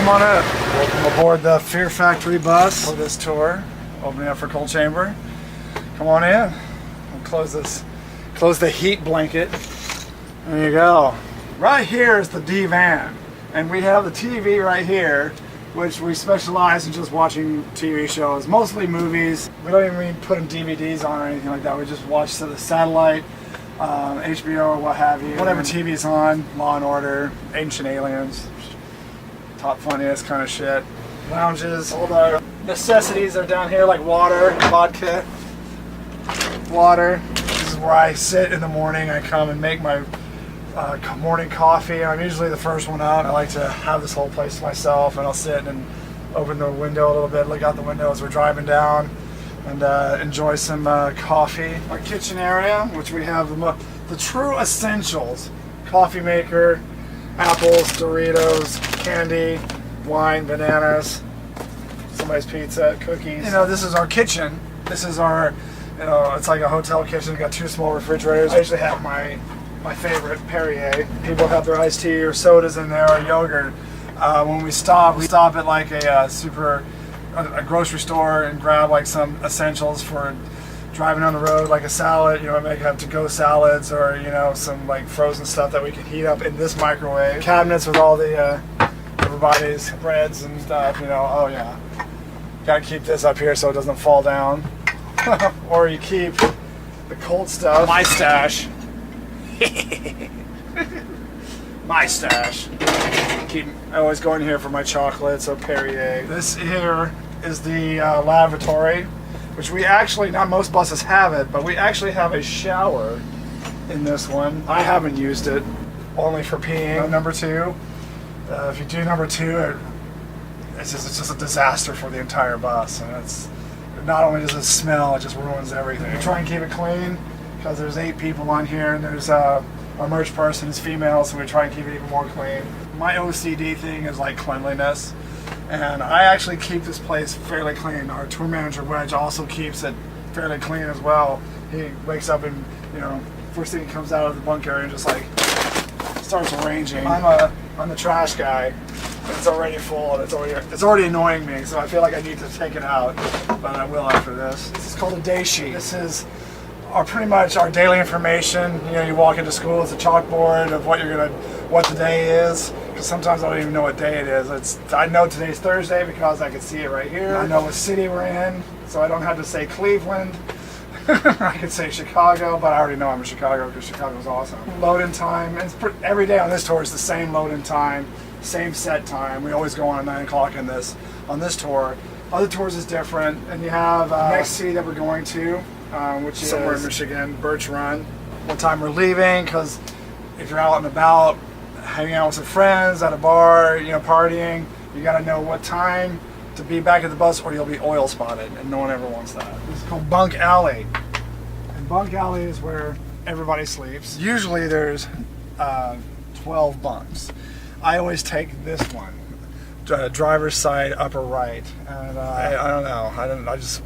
come on in. Welcome aboard the Fear Factory bus for this tour. Opening up for cold chamber. Come on in. I'll close the heat blanket. There you go. Right here is the D-van. And we have the TV right here, which we specialize in just watching TV shows, mostly movies. We don't even put DVDs on or anything like that. We just watch the satellite, HBO or what have you. Whatever TV's on, Law and Order, Ancient Aliens, top funniest kind of shit. Lounges, all the necessities are down here, like water, vodka, water. This is where I sit in the morning. I come and make my morning coffee. I'm usually the first one out. I like to have this whole place to myself, and I'll sit and open the window a little bit, look out the window as we're driving down, and enjoy some coffee. Our kitchen area, which we have the true essentials: coffee maker, apples, Doritos, candy, wine, bananas, somebody's pizza, cookies. You know, this is our kitchen. This is our, you know, it's like a hotel kitchen. We've got two small refrigerators. I usually have my favorite, Perrier. People have their iced tea or sodas in there, or yogurt. When we stop at like a grocery store and grab like some essentials for driving on the road, like a salad. You know, we may have to-go salads, or, you know, some like frozen stuff that we can heat up in this microwave. Cabinets with all the everybody's breads and stuff. You know, oh yeah, gotta keep this up here so it doesn't fall down. Or you keep the cold stuff. My stash. My stash. I always go in here for my chocolates or Perrier. This here is the lavatory, which we actually, not most buses have it, but we actually have a shower in this one. I haven't used it, only for peeing. Number two, if you do number two, it's just a disaster for the entire bus. And it's not only does it smell, it just ruins everything. We try and keep it clean, because there's 8 people on here, and there's our merch person is female, so we try and keep it even more clean. My OCD thing is like cleanliness, and I actually keep this place fairly clean. Our tour manager, Wedge, also keeps it fairly clean as well. He wakes up and, you know, first thing he comes out of the bunk area and just like starts arranging. I'm the trash guy, and it's already full, and it's already annoying me, so I feel like I need to take it out, but I will after this. This is called a day sheet. This is pretty much our daily information. You know, you walk into school, it's a chalkboard of what the day is, because sometimes I don't even know what day it is. I know today's Thursday because I can see it right here. I know what city we're in, so I don't have to say Cleveland. I could say Chicago, but I already know I'm in Chicago because Chicago's awesome. Load-in time, and every day on this tour is the same load-in time, same set time. We always go on at 9 o'clock on this tour. Other tours is different, and you have next city that we're going to, which is somewhere in Michigan, Birch Run. What time we're leaving, because if you're out and about, hanging out with some friends at a bar, you know, partying, you got to know what time to be back at the bus, or you'll be oil spotted, and no one ever wants that. This is called Bunk Alley, and Bunk Alley is where everybody sleeps. Usually there's 12 bunks. I always take this one, driver's side, upper right, and I don't know.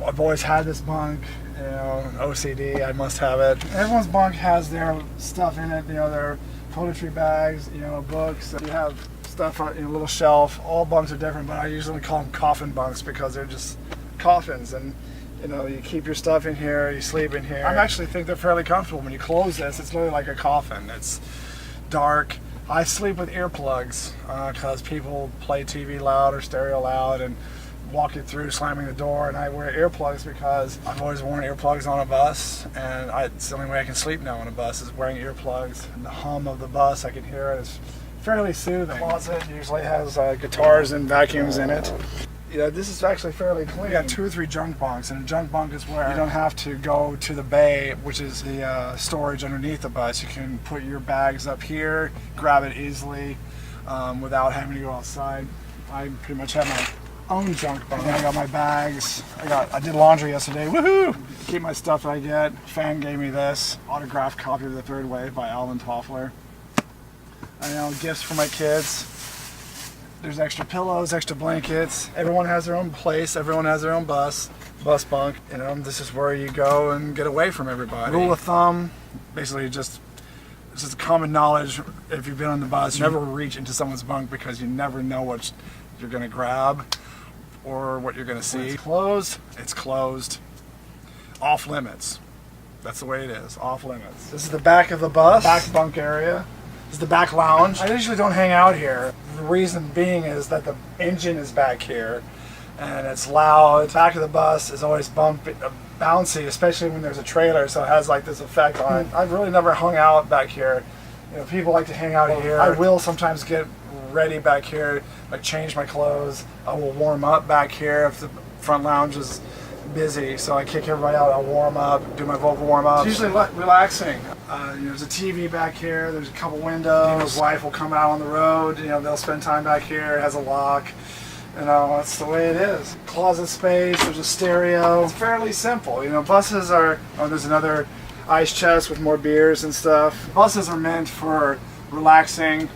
I've always had this bunk. You know, OCD, I must have it. Everyone's bunk has their stuff in it, you know, their toiletry bags, you know, books. You have stuff on a little shelf. All bunks are different, but I usually call them coffin bunks because they're just coffins, and, you know, you keep your stuff in here, you sleep in here. I actually think they're fairly comfortable. When you close this, it's literally like a coffin. It's dark. I sleep with earplugs because people play TV loud or stereo loud and walk you through slamming the door, and I wear earplugs because I've always worn earplugs on a bus, and it's the only way I can sleep now on a bus is wearing earplugs. And the hum of the bus, I can hear it. It's fairly soothing. The closet usually has guitars and vacuums in it. You know, this is actually fairly clean. We got 2 or 3 junk bunks, and a junk bunk is where you don't have to go to the bay, which is the storage underneath the bus. You can put your bags up here, grab it easily without having to go outside. I pretty much have my own junk bunk. I got my bags. I did laundry yesterday. Woohoo! Keep my stuff that I get. Fan gave me this autographed copy of The Third Wave by Alvin Toffler. I know, gifts for my kids. There's extra pillows, extra blankets. Everyone has their own place. Everyone has their own bus bunk. You know, this is where you go and get away from everybody. Rule of thumb, basically it's just common knowledge. If you've been on the bus, you never reach into someone's bunk because you never know what you're going to grab or what you're going to see. When it's closed, it's closed. Off limits. That's the way it is, off limits. This is the back of the bus, back bunk area. This is the back lounge. I usually don't hang out here. The reason being is that the engine is back here and it's loud. The back of the bus is always bouncy, especially when there's a trailer, so it has like this effect on it. I've really never hung out back here. You know, people like to hang out here. I will sometimes get ready back here, like change my clothes. I will warm up back here if the front lounge is busy, so I kick everybody out. I'll warm up, do my vocal warm up. It's usually relaxing. There's a TV back here. There's a couple windows. His wife will come out on the road. You know, they'll spend time back here. It has a lock. You know, that's the way it is. Closet space. There's a stereo. It's fairly simple. You know, buses are. Oh, there's another ice chest with more beers and stuff. Buses are meant for relaxing.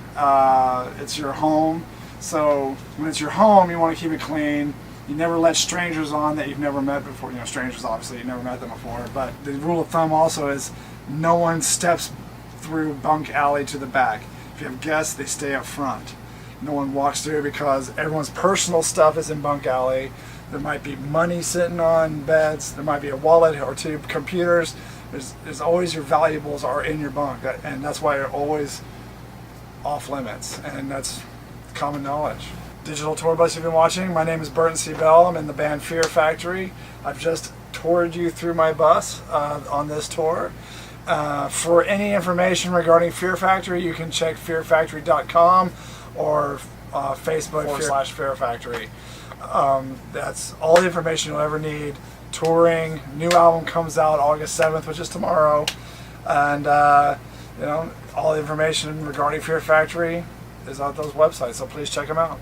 It's your home. So when it's your home, you want to keep it clean. You never let strangers on that you've never met before. You know, strangers, obviously, you've never met them before. But the rule of thumb also is no one steps through bunk alley to the back. If you have guests, they stay up front. No one walks through because everyone's personal stuff is in bunk alley. There might be money sitting on beds. There might be a wallet or two computers. There's always your valuables are in your bunk. And that's why you're always off limits. And that's common knowledge. Digital tour bus you've been watching. My name is Burton C. I'm in the band Fear Factory. I've just toured you through my bus on this tour. For any information regarding Fear Factory, you can check fearfactory.com or Facebook /Fear Factory. That's all the information you'll ever need. Touring, new album comes out August 7th, which is tomorrow. And you know, all the information regarding Fear Factory is on those websites, so please check them out.